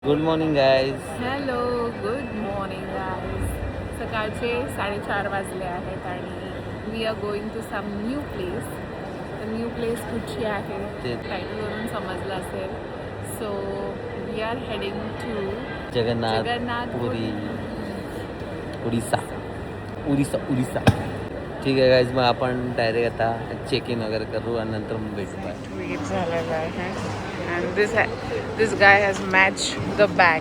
Good morning guys. Hello, good morning guys. सकाळचे 4:30 वाजले आहेत आणि we are going to some new place. तर न्यू प्लेस कुठची आहे ते टायटलवरून समजलं असेल. So we are heading to Jagannath Puri, Orissa. Orissa. ठीक आहे गाईज, मग आपण डायरेक्ट आता चेक इन वगैरे करू आणि नंतर मग भेटू. वेट झालेला आहे and this guy has match the bag.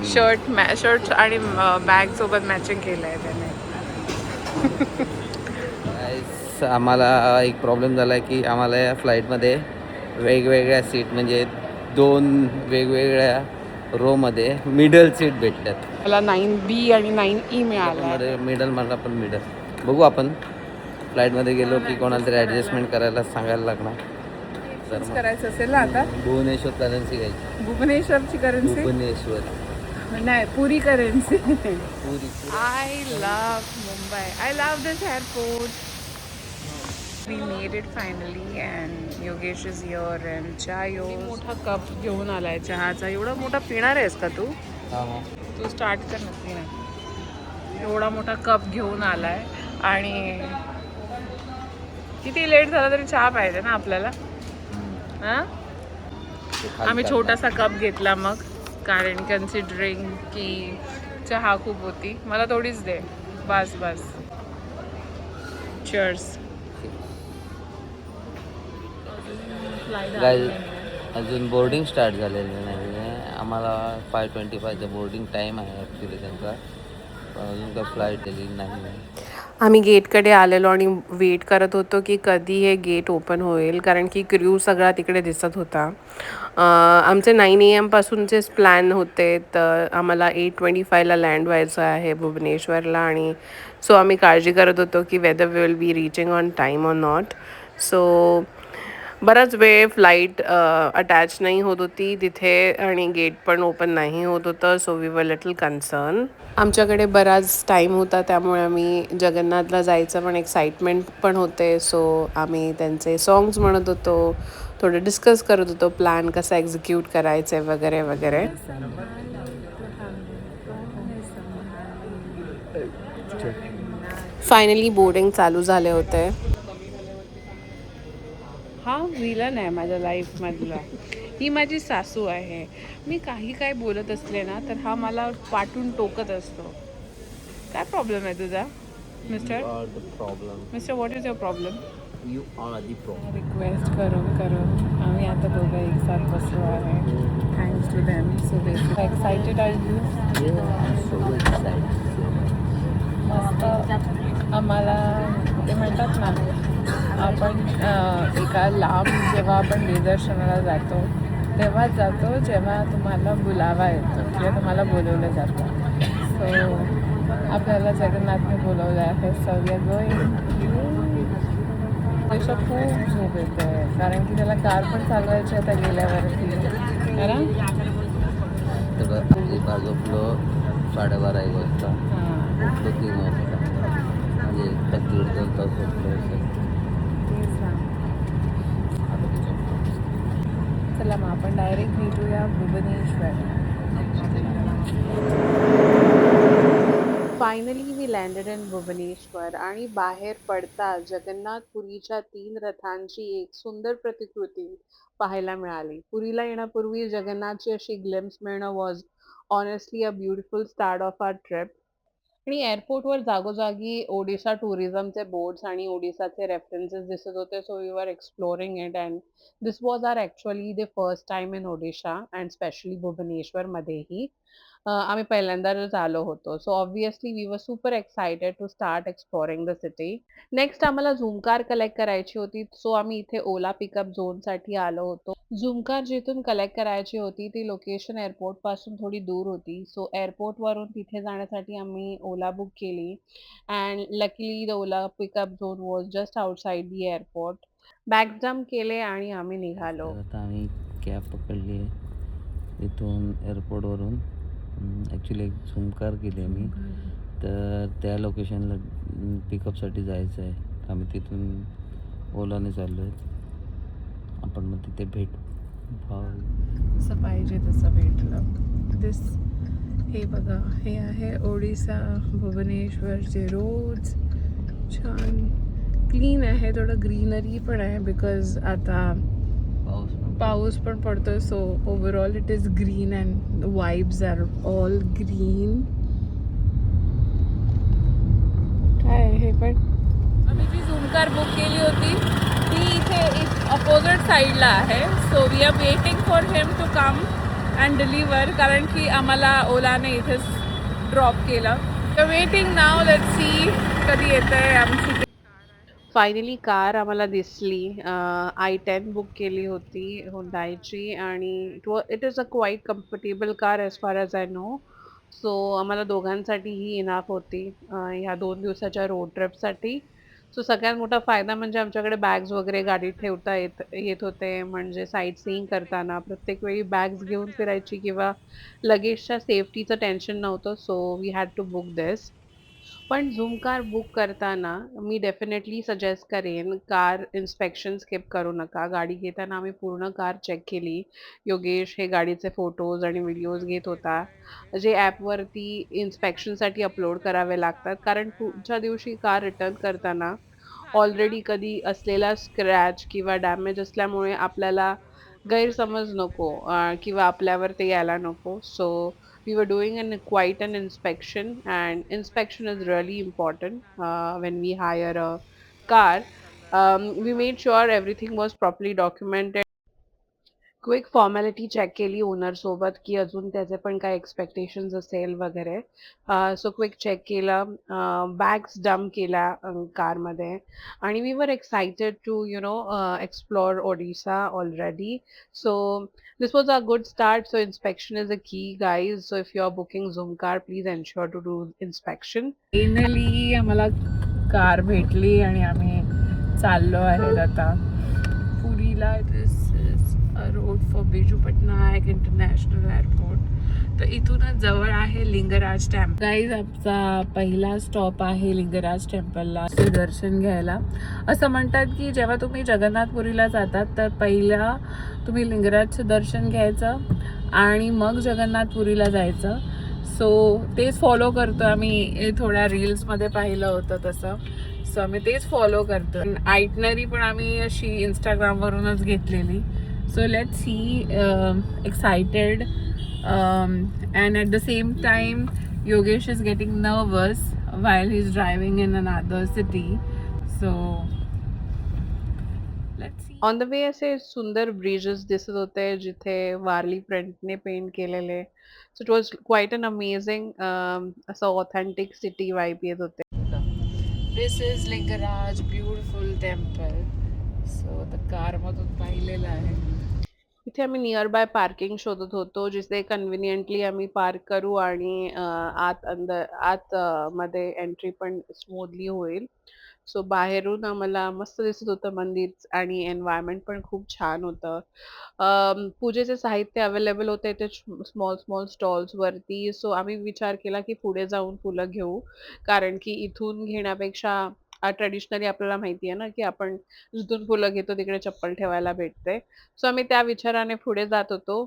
Shirt आणि बॅग सोबत मॅचिंग केलं आहे त्याने. गाईज, आम्हाला एक प्रॉब्लेम झाला आहे की आम्हाला या फ्लाईटमध्ये वेगवेगळ्या सीट म्हणजे 2 वेगवेगळ्या रोमध्ये मिडल सीट भेटतात. मला 9B आणि 9E मिळाला. मिडल मला पण मिडल बघू. आपण फ्लाईटमध्ये गेलो की कोणाला तरी ॲडजस्टमेंट करायला सांगायला लागणार. तर मग करायचं असेल ना आता. भुवनेश्वर करन्सी घ्यायची. भुवनेश्वरची करन्सी भुवनेश्वर नाही, Puri currency. Puri. I love Mumbai. I love this airport. We made it finally and Yogesh is here and chai. मोठा कप घेऊन आलाय चहाचा. एवढा मोठा पिणार आहेस का तू? तू स्टार्ट कर नक्की ना. एवढा मोठा कप घेऊन आलाय आणि किती लेट झाला तरी चहा पाहिजे ना आपल्याला. हां, आम्ही छोटासा कप घेतला मग, कारण कन्सिडरिंग की चहा खूप होती. मला थोडीच दे, बस. चीअर्स. गाईज, अजून बोर्डिंग स्टार्ट झालेलं नाही आहे. आम्हाला 5:25चा बोर्डिंग टाईम आहे ॲक्च्युली त्यांचा. अजून काय फ्लाईट आली नाही आहे. आम्ही गेटकडे आलेलो आणि वेट करत होतो की कधी हे गेट ओपन होईल, कारण की क्र्यू सगळा तिकडे दिसत होता. आमचे 9 AM पासूनचेच प्लॅन होते, तर आम्हाला 8:25ला लँड व्हायचं आहे भुवनेश्वरला. आणि सो आम्ही काळजी करत होतो की whether we will be reaching on time or not. So बराच वेळ फ्लाईट अटॅच नाही होत होती तिथे आणि गेट पण ओपन नाही होत होतं. So we were little concern. आमच्याकडे बराच टाईम होता, त्यामुळे आम्ही जगन्नाथला जायचं पण एक्साइटमेंट पण होते. सो आम्ही त्यांचे सॉंग्स म्हणत होतो, थोडं डिस्कस करत होतो प्लॅन कसा एक्झिक्यूट करायचं वगैरे वगैरे. फायनली बोर्डिंग चालू झाले होते. हा विलन आहे माझ्या लाईफमधला. ही माझी सासू आहे. मी काही काय बोलत असले ना तर हा मला पाठून टोकत असतो. काय प्रॉब्लेम आहे तुझा mister? Mister, what is your problem? You are the problem. Request करून आम्ही आता दोघं एक साथ बसलो आहे. Thanks to them. So basic excited are you? मस्त. आम्हाला ते म्हणतात ना, आपण एका लांब जेव्हा आपण निदर्शनाला जातो तेव्हाच जातो जेव्हा तुम्हाला बुलावा येतो किंवा तुम्हाला बोलवलं जातं. सो आपल्याला जगन्नाथने बोलवलं आहे. So we are going. त्याच्या खूप झोप येते कारण की त्याला कार पण चालवायची आता गेल्यावरती है ना. झोपलो 12:30 एक वाजता. उठलो 3 वाजता. म्हणजे 1.5-2 तास झोपलो असेल. चला मग आपण डायरेक्ट भेटूया Bhubaneswar. Finally we landed in Bhubaneswar आणि बाहेर पडता जगन्नाथपुरीच्या 3 रथांची एक सुंदर प्रतिकृती पाहायला मिळाली. पुरीला येण्यापूर्वी जगन्नाथची अशी ग्लिम्स मिळणं was honestly a beautiful start of our trip. आणि एअरपोर्टवर जागोजागी ओडिशा टुरिझमचे बोर्ड्स आणि ओडिसाचे रेफरन्सेस दिसत होते. So we were exploring it and this was our actually the first time in Odisha and specially भुवनेश्वरमध्येही. आम्ही पहिल्यांदाच आलो होतो. So obviously we were super excited to start exploring the city. Next आम्हाला झूम कार कलेक्ट करायची होती. So आम्ही इथे ओला पिकअप झोनसाठी आलो होतो. झूम कार जिथून कलेक्ट करायची होती ती लोकेशन एअरपोर्टपासून थोडी दूर होती. सो एअरपोर्टवरून तिथे जाण्यासाठी आम्ही ओला बुक केली and luckily the Ola pickup zone was just outside the airport. Bag jump केले आणि आम्ही निघालो. तर आता आम्ही कॅब पकडली आहे इथून एअरपोर्टवरून. ॲक्च्युली एक झूम कार केली आहे मी. तर त्या लोकेशनला पिकअपसाठी जायचं आहे. आम्ही तिथून ओलाने चाललो आहे. आपण मग तिथे भेटू. जसं पाहिजे तसं भेटलं. दिस. हे बघा, हे आहे ओडिसा भुवनेश्वरचे रोड्स. छान क्लीन आहे, थोडं ग्रीनरी पण आहे बिकॉज आता पाऊस पण पडतोय. So overall it is green and vibes are all green. काय आहे हे पण. आम्ही जी झूम कार बुक केली होती ती इथे अपोजिट साईडला आहे. So we are waiting for him to come and deliver, कारण की आम्हाला ओलाने इथेच ड्रॉप केलं. वेटिंग नाव, लेट्स सी कधी येत आहे आमची. फायनली कार आम्हाला दिसली. i10 बुक केली होती हुंडाईची आणि it is a quiet comfortable car as far as I know. So आम्हाला दोघांसाठी ही इनाफ होती ह्या 2 दिवसाच्या रोड ट्रिपसाठी. सो सगळ्यात मोठा फायदा म्हणजे आमच्याकडे बॅग्स वगैरे गाडीत ठेवता येत होते. म्हणजे साईट सीइंग करताना प्रत्येक वेळी बॅग्स घेऊन फिरायची किंवा लगेजच्या सेफ्टीचं टेन्शन नव्हतं. So we had to book this. पण झूम कार बुक करताना मी डेफिनेटली सजेस्ट करेन, कार इन्स्पेक्शन स्किप करू नका. गाडी घेताना आम्ही पूर्ण कार चेक केली. योगेश हे गाडीचे फोटोज आणि व्हिडिओज घेत होता, जे ॲपवरती इन्स्पेक्शनसाठी अपलोड करावे लागतात. कारण पुढच्या दिवशी कार रिटर्न करताना ऑलरेडी कधी असलेला स्क्रॅच किंवा डॅमेज असल्यामुळे आपल्याला गैरसमज नको किंवा आपल्यावर ते यायला नको. So we were doing quite an inspection, and inspection is really important when we hire a car. We made sure everything was properly documented. Quick formality check केली ओनर सोबत की अजून त्याचे पण काय एक्सपेक्टेशन्स असेल वगैरे. सो क्विक चेक केला, बॅग्स डम्प केल्या कारमध्ये आणि we were excited to explore Odisha already. So this was a good start. So inspection is a key, guys. So if you're booking Zoom car, please ensure to do inspection. Finally आम्हाला car भेटली आणि आम्ही चाललो आहेत आता पुरीला. This is a road for Biju Patnaik international airport. तर इथूनच जवळ आहे लिंगराज टेम्पल. गाईज आमचा पहिला स्टॉप आहे लिंगराज टेम्पलला दर्शन घ्यायला. असं म्हणतात की जेव्हा तुम्ही जगन्नाथपुरीला जातात तर पहिला तुम्ही लिंगराजचं दर्शन घ्यायचं आणि मग जगन्नाथपुरीला जायचं. सो तेच फॉलो करतो आम्ही. थोड्या रील्समध्ये पाहिलं होतं तसं. सो आम्ही तेच फॉलो करतो. आयटनरी पण आम्ही अशी इंस्टाग्रामवरूनच घेतलेली. So let's see. Excited and at the same time Yogesh is getting nervous while he's driving in another city. So let's see. On the way असे सुंदर ब्रिजेस दिसत होते जिथे वारली प्रिंटने पेंट केलेले. So it was quite an amazing असं authentic city vibe येत होते. This is Lingaraj beautiful temple. So the कारमधून पाहिलेलं आहे. इथे आम्ही नियर बाय पार्किंग शोधत होतो जिथे कन्व्हिनियंटली आम्ही पार्क करू आणि आत मध्ये एंट्री पण स्मूथली होईल. सो बाहेरून आम्हाला मस्त दिसत होतं मंदिर आणि एन्व्हायरमेंट पण खूप छान होतं. पूजेचे साहित्य अवेलेबल होते ते स्मॉल स्मॉल स्टॉल्स वरती. सो आम्ही विचार केला की पुढे जाऊन फुलं घेऊ, कारण की इथून घेण्यापेक्षा ट्रेडिशनली आपल्याला माहिती आहे ना की आपण जिथून फुलं घेतो तिकडे चप्पल ठेवायला भेटते. सो आम्ही त्या विचाराने पुढे जात होतो.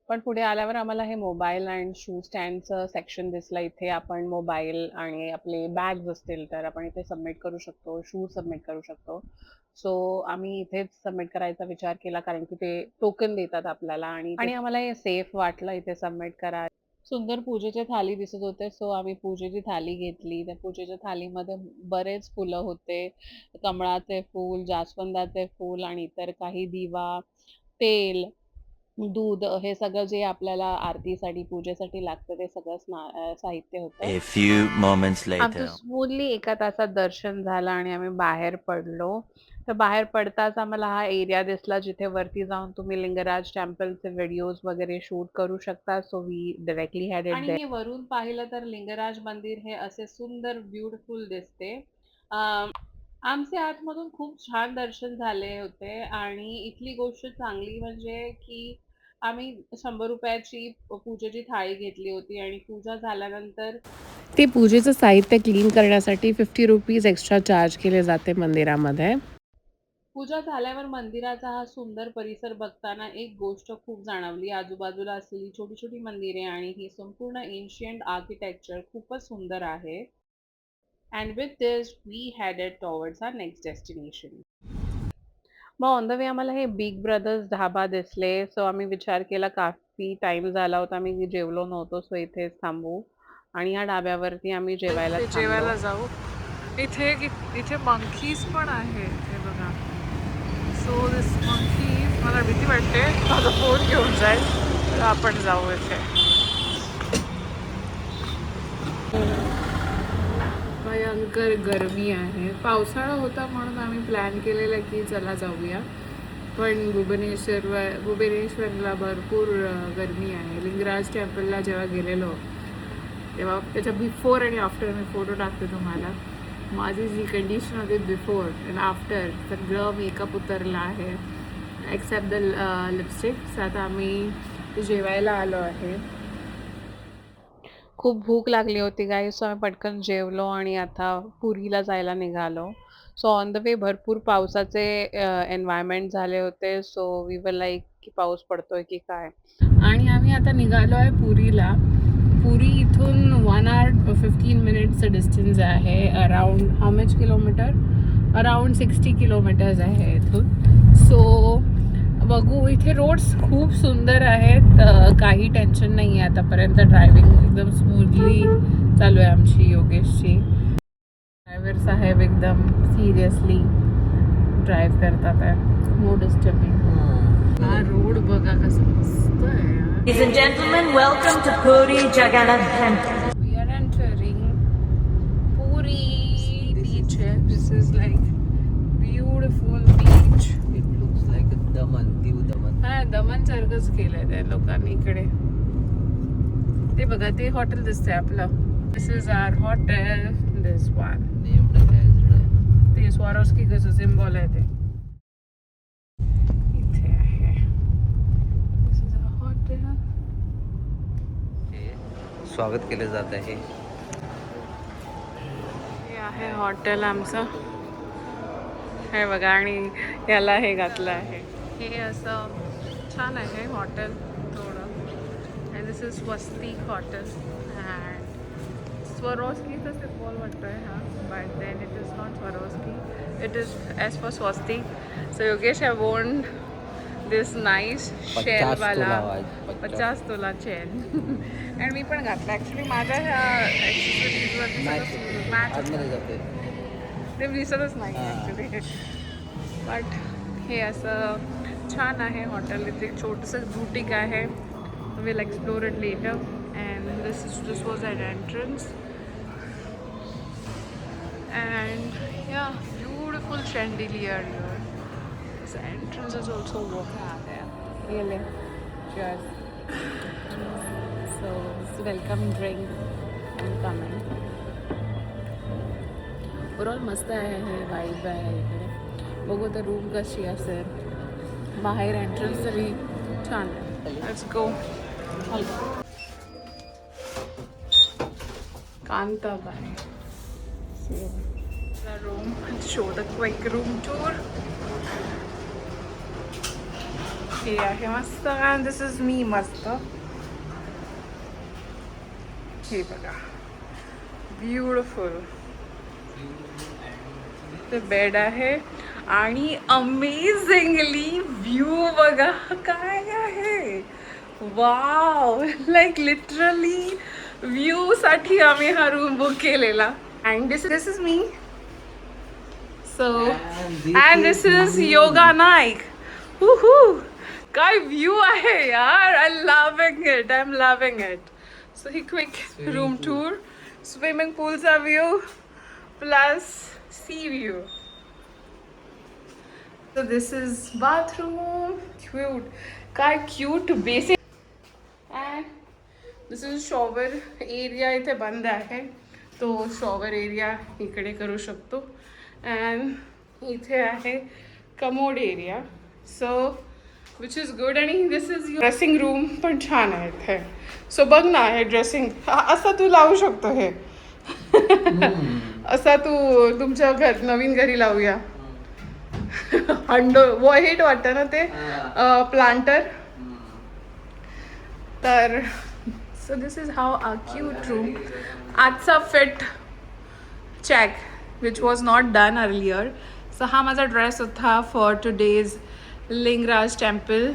पण पुढे आल्यावर आम्हाला हे मोबाईल अँड शू स्टँडचं सेक्शन दिसलं. इथे आपण मोबाईल आणि आपले बॅग्स असतील तर आपण इथे सबमिट करू शकतो, शूज सबमिट करू शकतो. सो आम्ही इथेच सबमिट करायचा विचार केला, कारण की ते टोकन देतात आपल्याला आणि आम्हाला हे सेफ वाटलं इथे सबमिट करा. सुंदर पूजेचे थाली दिसत होते. सो आम्ही पूजेची थाली घेतली. त्या पूजेच्या थालीमध्ये बरेच फुलं होते. कमळाचे फूल, जास्वंदाचे फूल आणि इतर काही, दिवा, तेल, दूध, हे सगळं जे आपल्याला आरतीसाठी पूजेसाठी लागतं ते सगळं साहित्य होतं. A few moments आमचं later. स्मूथली एका तासात दर्शन झालं आणि आम्ही बाहेर पडलो. तर बाहेर पडताच आम्हाला हा एरिया दिसला जिथे वरती जाऊन तुम्ही लिंगराज टेम्पलचे व्हिडिओज वगैरे शूट करू शकता. So we directly headed there. आणि वरून पाहिलं तर लिंगराज मंदिर हे असे सुंदर ब्युटिफुल दिसते. आमचे आतमधून खूप छान दर्शन झाले होते आणि इथली गोष्ट चांगली म्हणजे की आम्ही 100 रुपयाची पूजेची थाळी घेतली होती आणि पूजा झाल्यानंतर ते पूजेचं साहित्य क्लीन करण्यासाठी 50 रुपीज एक्स्ट्रा चार्ज केले जाते मंदिरामध्ये. पूजा झाल्यावर मंदिराचा हा सुंदर परिसर बघताना एक गोष्ट खूप जाणवली. आजूबाजूला असलेली छोटी छोटी मंदिरे आणि ही संपूर्ण एन्शियंट आर्किटेक्चर खूपच सुंदर आहे. And with this we headed towards our next destination. मग ऑन द वे आम्हाला हे बिग ब्रदर्स ढाबा दिसले. सो आम्ही विचार केला काफी टाइम झाला होता, आम्ही जेवलो नव्हतो, सो इथेच थांबू आणि या ढाब्यावरती आम्ही जेवायला ते थांबलो. जेवायला जाऊ. इथे इथे मंकीज पण आहे, हे बघा. सो दिस मंकीज, मला भीती वाटते माझा फोन घेऊन जाईल, तर आपण जाऊ इथे. भयंकर गरमी आहे. पावसाळा होता म्हणून आम्ही प्लॅन केलेला की चला जाऊया, पण भुवनेश्वरला भरपूर गरमी आहे. लिंगराज टेम्पलला जेव्हा गेलेलो तेव्हा त्याच्या बिफोर आणि आफ्टर मी फोटो टाकते तुम्हाला. माझी जी कंडिशन होती बिफोर आणि आफ्टर, सगळं मेकअप उतरला आहे एक्सेप्ट द लिपस्टिक. आता आम्ही जेवायला आलो आहे. खूप भूक लागली होती गाईस, सो आम्ही पटकन जेवलो आणि आता पुरीला जायला निघालो. सो ऑन द वे भरपूर पावसाचे एन्व्हायरमेंट झाले होते. सो वी वर लाईक की पाऊस पडतोय की काय. आणि आम्ही आता निघालो आहे पुरीला. पुरी इथून 1 hour 15 minutes डिस्टन्स आहे. Around how much kilometre? Around 60 kilometers आहे इथून. सो बघू, इथे रोड्स खूप सुंदर आहेत, काही टेन्शन नाही आहे आतापर्यंत. ड्रायव्हिंग एकदम स्मूथली चालू आहे आमची, योगेशची. ड्रायव्हर साहेब एकदम सिरियसली ड्राईव्ह करतात आहे, नो डिस्टर्बिंग. हा रोड बघा कसं मस्त आहे. Ladies and gentlemen, welcome to Puri Jagannath Temple. We are entering Puri beach. This is like beautiful beach. It looks like Daman, Diu Daman. हा, दमन सारखंच केलंय त्या लोकांनी इकडे. ते बघा, ते हॉटेल दिसतंय आपलं. This is our hotel, this one. नेमकं काय झालं? ते स्वारोस्कीचं सिम्बॉल आहे ते इथे आहे. दिस इज आवर हॉटेल. स्वागत केले जात आहे. हे आहे हॉटेल आमचं, हे बघा. आणि याला हे घातलं आहे, हे असं छान आहे हॉटेल थोडं. And this is Swastik hotel. And स्वरोस्कीचं सिम्बॉल वाटतं आहे हा, but then it is not Swarovski, it is as for Swastik. So Yogesh have won this nice Shailbala 50 तोला चेन. अँड मी पण घातलं ॲक्च्युली. माझ्या ह्या ॲक्सेसरीजवरती मॅच आतमध्ये जाते. ते दिसतच नाही ॲक्च्युली. बट हे असं छान आहे हॉटेल. इथे एक छोटंसं बुटीक आहे, will explore it later. And this was at entrance. And या beautiful chandelier here. This entrance is also really just so it's welcome drink and coming. Overall मस्त आहे, हे वाईब आहे इकडे. बघू तर रूम कशी असेल. बाहेर एंट्रन्स तरी छान आहे. Let's go. Kantabai room. Show the quick room tour. हे आहे मस्त. अँड दिस इज मी मस्त. हे बघा, ब्युटिफुल. ते बेड आहे आणि अमेझिंगली व्ह्यू बघा काय आहे. वाव, लाईक लिटरली व्ह्यू साठी आम्ही हा रूम बुक केलेला. And this is me. So and this is Yoga Naik. काय व्ह्यू आहे यार. I loving it, I am loving it. So ही क्विक रूम टूर. स्विमिंग पूलचा view plus sea view. So this is bathroom. Cute. काय cute basic. And this is shower area. इथे बंद आहे, तो shower area इकडे करू शकतो. And इथे आहे commode area. So which is good. आणि this is your dressing room पण छान आहे इथे. So बघ ना, हे ड्रेसिंग असं तू लावू शकतो. हे असा तू तुमच्या नवीन घरी लावूया. वाईट वाटतं ना ते प्लांटर. तर so this is how our cute room. आजचा fit check which was not done earlier. So हा माझा ड्रेस होता for today's Lingaraj temple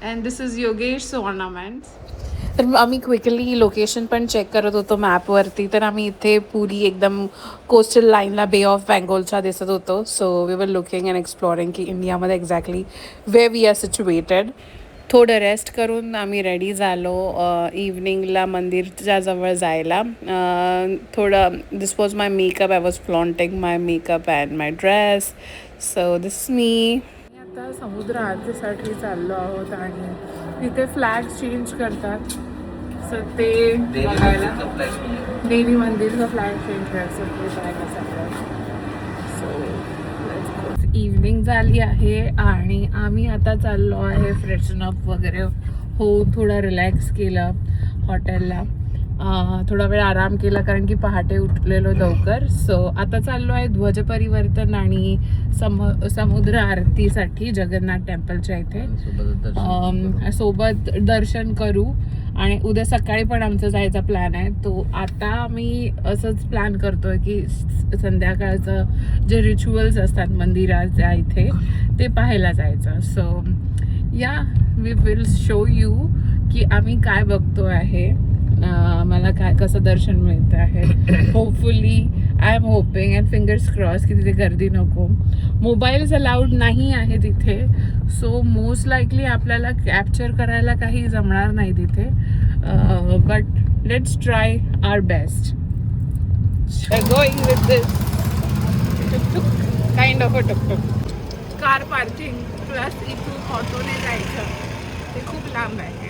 and this is Yogesh ornaments. तर आम्ही क्विकली लोकेशन पण चेक करत होतो मॅपवरती. तर आम्ही इथे पुरी एकदम कोस्टल लाईनला बे ऑफ बेंगॉलच्या दिसत होतो. So we were looking and exploring की इंडियामध्ये exactly where we are situated. थोडं रेस्ट करून आम्ही रेडी झालो इव्हनिंगला मंदिरच्या जवळ जायला. थोडं this was my makeup. I was flaunting my makeup and my dress. So this मी आता समुद्र आरतीसाठी चाललो आहोत आणि तिथे फ्लॅग चेंज करतात. सो ते बघायला देवी मंदिरचा फ्लॅग चेंज करतात ते बघायला चाललं. सो इव्हनिंग झाली आहे आणि आम्ही आता चाललो आहे फ्रेशन अप वगैरे हो. थोडा रिलॅक्स केलं हॉटेलला. थोडा वेळ आराम केला कारण की पहाटे उठलेलो लवकर. सो आता चाललो आहे ध्वज परिवर्तन आणि समुद्र आरतीसाठी जगन्नाथ टेम्पलच्या इथे. सोबत दर्शन करू आणि उद्या सकाळी पण आमचा जायचा प्लॅन आहे. तो आता आम्ही असंच प्लॅन करतोय की संध्याकाळचं जे रिच्युअल्स असतात मंदिराच्या इथे ते पाहायला जायचं. सो या वी विल शो यू की आम्ही काय बघतो आहे. मला काय कसं दर्शन मिळतं आहे. Hopefully I am hoping and fingers cross की तिथे गर्दी नको. मोबाईल्स अलाउड नाही आहे तिथे. सो मोस्ट लाईकली आपल्याला कॅप्चर करायला काही जमणार नाही तिथे. But let's try our best. Going with this tuktuk kind of a tuktuk. Car parking plus इथून ऑटोने जायचं ते खूप लांब आहे.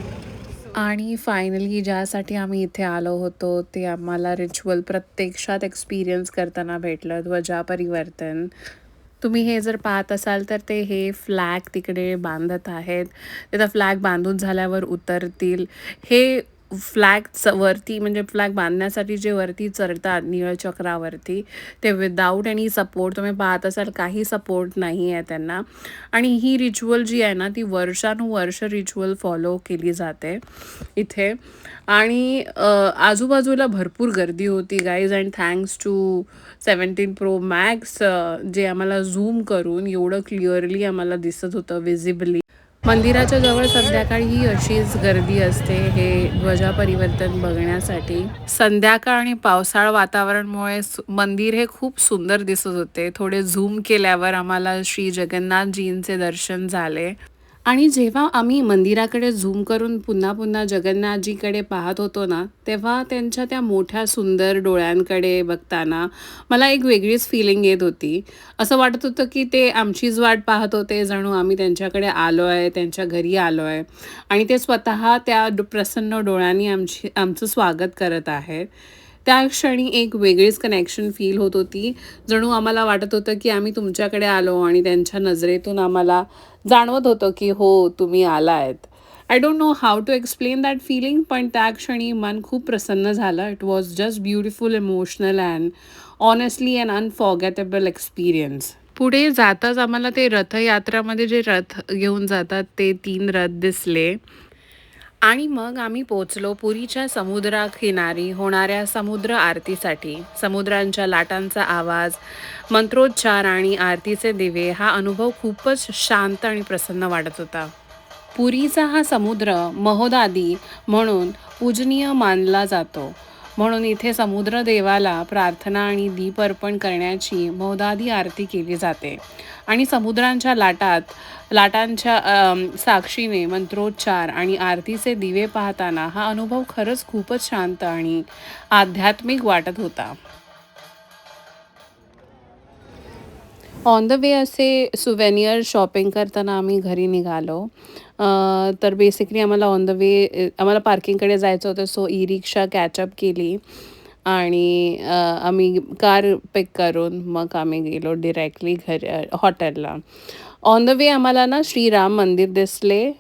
आणि फायनली ज्यासाठी आम्ही इथे आलो होतो ते आम्हाला रिच्युअल प्रत्यक्षात एक्सपिरियन्स करताना भेटलं. ध्वजा परिवर्तन. तुम्ही हे जर पाहत असाल तर ते हे फ्लॅग तिकडे बांधत आहेत. ते तर फ्लॅग बांधून झाल्यावर उतरतील. हे फ्लॅग वरती म्हणजे फ्लॅग बांधण्यासाठी जे वरती चढतात निळचक्रावरती ते विदाऊट एनी सपोर्ट. तुम्ही पाहत असाल काही सपोर्ट नाही आहे त्यांना. आणि ही रिच्युअल जी आहे ना ती वर्षानुवर्ष रिच्युअल फॉलो केली जाते इथे. आणि आजूबाजूला भरपूर गर्दी होती guys. And thanks to 17 Pro Max जे आम्हाला झूम करून एवढं क्लिअरली आम्हाला दिसत होतं विजिबली. मंदिराच्या जवळ संध्याकाळी अशीच गर्दी असते हे ध्वजा परिवर्तन बघण्यासाठी. संध्याकाळ आणि पावसाळ वातावरणमुळे मंदिर हे खूप सुंदर दिसत होते. थोडे झूम केल्यावर आम्हाला श्री जगन्नाथजींचे दर्शन झाले. आणि जेव्हा आम्ही मंदिराकडे झूम करून पुन्हा पुन्हा जगन्नाथजीकडे पाहत होतो ना तेव्हा त्यांच्या त्या मोठ्या सुंदर डोळ्यांकडे बघताना मला एक वेगळीच फिलिंग येत होती. असं वाटत होतं की ते आमचीच वाट पाहत होते. जणू आम्ही त्यांच्याकडे आलो आहे, त्यांच्या घरी आलो आहे आणि ते स्वतः त्या प्रसन्न डोळ्यांनी आमचं स्वागत करत आहेत. त्या क्षणी एक वेगळीच कनेक्शन फील होत होती. जणू आम्हाला वाटत होतं की आम्ही तुमच्याकडे आलो आणि त्यांच्या नजरेतून आम्हाला जाणवत होतं की हो तुम्ही आला आहेत. I don't know how to explain that feeling. पण त्या क्षणी मन खूप प्रसन्न झालं. It was just beautiful, emotional and honestly un unforgettable experience. पुढे जाताच आम्हाला ते रथयात्रामध्ये जे रथ घेऊन जातात ते 3 रथ दिसले. आणि मग आम्ही पोचलो पुरीच्या समुद्रकिनारी होणाऱ्या समुद्र आरतीसाठी. समुद्रांच्या लाटांचा आवाज, मंत्रोच्चार आणि आरतीचे दिवे हा अनुभव खूपच शांत आणि प्रसन्न वाटत होता. पुरीचा हा समुद्र महोदादी म्हणून पूजनीय मानला जातो. म्हणून इथे समुद्र देवाला प्रार्थना आणि दीप अर्पण करण्याची महोदादी आरती केली जाते. आणि समुद्रांच्या लाटांच्या साक्षीने मंत्रोच्चार आणि आरतीचे दिवे पाहताना हा अनुभव खरंच खूपच शांत आणि आध्यात्मिक वाटत होता. ऑन द वे असे सुवेनियर शॉपिंग करताना आम्ही घरी निघालो. तर बेसिकली आम्हाला ऑन द वे आम्हाला पार्किंगकडे जायचं होतं. सो ई रिक्षा कॅचअप केली आणि आम्ही कार पिक करून मग आम्ही गेलो डिरेक्टली हॉटेलला. ऑन द वे आम्हाला ना श्रीराम मंदिर दिसले.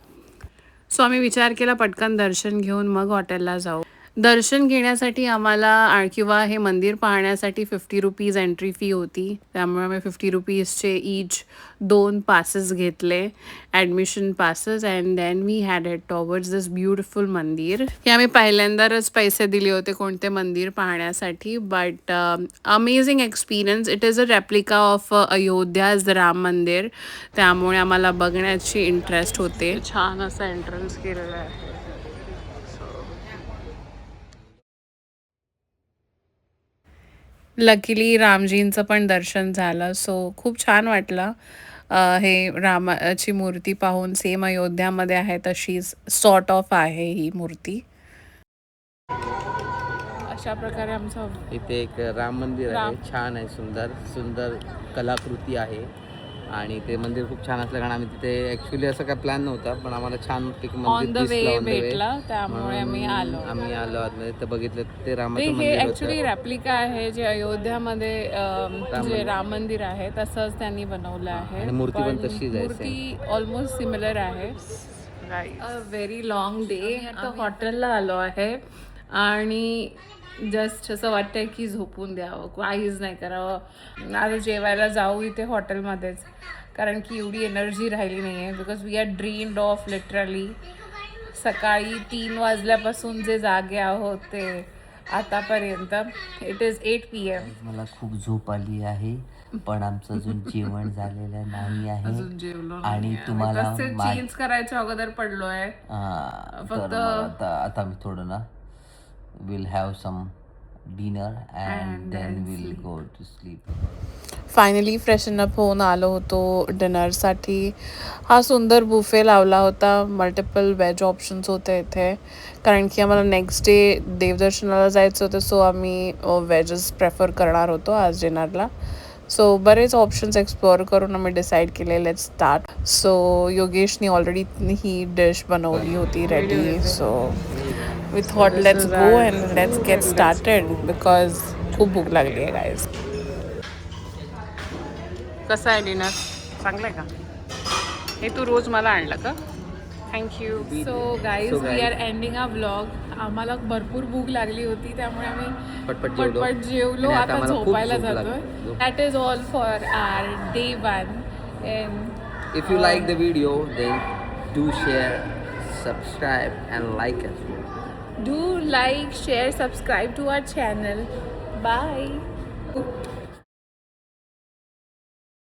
सो आम्ही विचार केला पटकन दर्शन घेऊन मग हॉटेलला जाऊ. दर्शन घेण्यासाठी आम्हाला किंवा हे मंदिर पाहण्यासाठी 50 रुपीज एंट्री फी होती. त्यामुळे आम्ही 50 रुपीजचे ईच 2 पासेस घेतले, admission passes, and then we had head towards this beautiful mandir. हे आम्ही पहिल्यांदाच पैसे दिले होते कोणते मंदिर पाहण्यासाठी, but amazing experience. It is a replica of Ayodhya's Ram mandir, त्यामुळे आम्हाला बघण्याची इंटरेस्ट होते. छान असं एंट्रन्स केलेलं आहे. लकीली रामजींचं पण दर्शन झालं, सो खूप छान वाटलं. हे रामाची मूर्ती पाहून सेम अयोध्यामध्ये आहे तशीच सॉर्ट ऑफ आहे ही मूर्ती. अशा प्रकारे आमचं इथे एक राम मंदिर आहे, छान आहे, सुंदर सुंदर कलाकृती आहे. आणि ते मंदिर खूप छान असलं कारण आम्ही तिथे ॲक्च्युली असं काय प्लॅन नव्हता, पण आम्हाला छान पैकी ऑन द वे भेटला, त्यामुळे आम्ही आलो आतमध्ये तर बघितलं ते रामाचं हे मंदिर ॲक्च्युली रेप्लिका आहे जे अयोध्यामध्ये जे राम मंदिर आहे तसंच त्यांनी बनवलं आहे. आणि मूर्ती पण तशीच आहे, मूर्ती ऑलमोस्ट सिमिलर आहे. A very long day. आता हॉटेलला आलो आहे आणि जस्ट असं वाटतंय की झोपून द्यावं, काहीच नाही करावं. आता जेवायला जाऊ इथे हॉटेलमध्येच, कारण की एवढी एनर्जी राहिली नाही आहे. Because we are dreamed of literally सकाळी 3 वाजल्यापासून जे जागे आहोत ते आतापर्यंत. इट इज 8 PM. मला खूप झोप आली आहे, पण आमचं अजून जेवण झालेलं नाही आहे. अजून जेवलो आणि तुम्हाला चेंज करायच्या अगोदर पडलोय. फक्त आता मी थोडं ना will have some dinner and then will go to sleep. Finally freshen up होऊन आलो होतो डिनरसाठी. हा सुंदर बुफे लावला होता, मल्टिपल वेज ऑप्शन्स होते इथे, कारण की आम्हाला नेक्स्ट डे देवदर्शनाला जायचं होतं. सो आम्ही वेजेस प्रेफर करणार होतो आज डिनरला. सो बरेच ऑप्शन्स एक्सप्लोअर करून आम्ही डिसाईड केले लेट्स स्टार्ट. सो योगेशनी ऑलरेडी ही डिश बनवली होती ready. So we thought let's go and let's get started because खूप भूक लागली आहे गाईज. कसं आहे डिनर? चांगलं आहे का? हे तू रोज मला आणलं का? Thank you. So guys we are ending a vlog. आम्हाला भरपूर भूक लागली होती त्यामुळे आम्ही पटपट जेवलो. आता झोपायला जातोय. That is all for our day 1. If you like the video, then do share, subscribe and like us. Do like, share, subscribe to our channel. Bye.